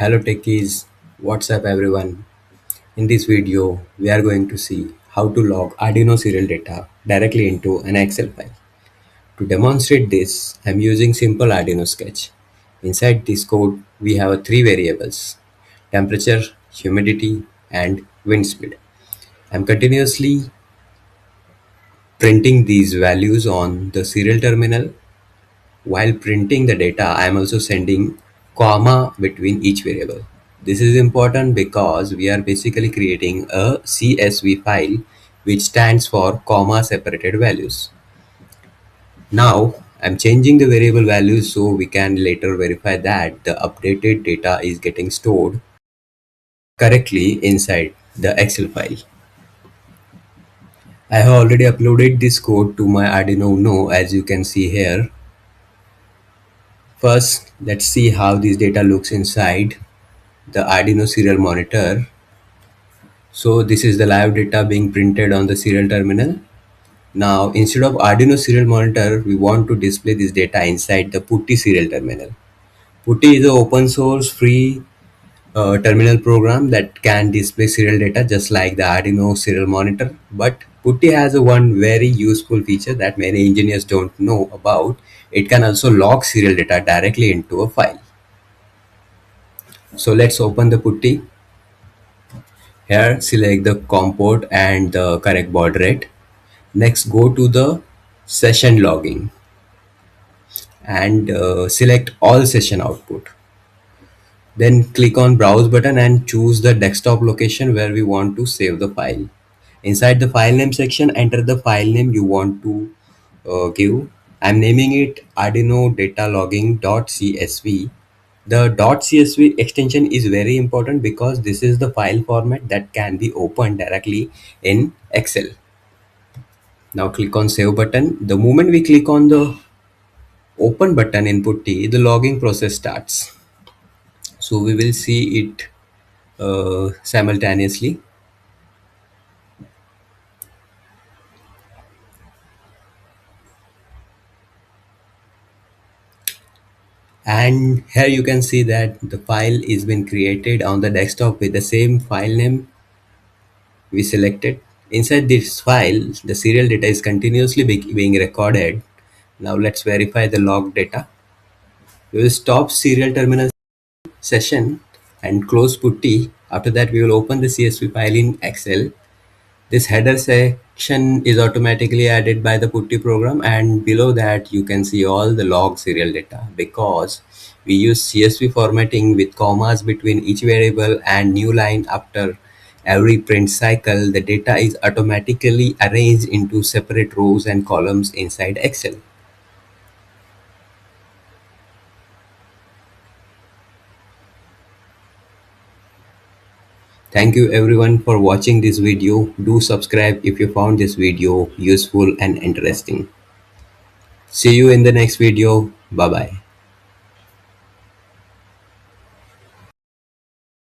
Hello techies, what's up everyone? In this video, we are going to see how to log Arduino serial data directly into an Excel file. To demonstrate this, I'm using simple Arduino sketch. Inside this code, we have three variables: temperature, humidity, and wind speed. I'm continuously printing these values on the serial terminal. While printing the data, I am also sending comma between each variable. This is important because we are basically creating a CSV file which stands for comma separated values. Now I'm changing the variable values so we can later verify that the updated data is getting stored correctly inside the Excel file. I have already uploaded this code to my Arduino UNO as you can see here. First, let's see how this data looks inside the Arduino serial monitor. So this is the live data being printed on the serial terminal. Now instead of Arduino serial monitor, we want to display this data inside the PuTTY serial terminal. PuTTY is an open source free terminal program that can display serial data just like the Arduino serial monitor. But PuTTY has a one very useful feature that many engineers don't know about. It can also log serial data directly into a file. So let's open the PuTTY. Here select the COM port and the correct baud rate. Next go to the session logging and select all session output. Then click on browse button and choose the desktop location where we want to save the file. Inside the file name section, enter the file name you want to give. I'm naming it Arduino data logging.csv. The .csv extension is very important because this is the file format that can be opened directly in Excel. Now click on save button. The moment we click on the open button in PuTTY, the logging process starts. So we will see it simultaneously. And here you can see that the file is been created on the desktop with the same file name we selected. Inside this file, the serial data is continuously being recorded. Now let's verify the log data. We will stop serial terminal session and close PuTTY. After that, we will open the CSV file in Excel. This header section is automatically added by the PuTTY program, and below that you can see all the log serial data. Because we use CSV formatting with commas between each variable and new line after every print cycle, the data is automatically arranged into separate rows and columns inside Excel. Thank you everyone for watching this video. Do subscribe if you found this video useful and interesting. See you in the next video. Bye bye.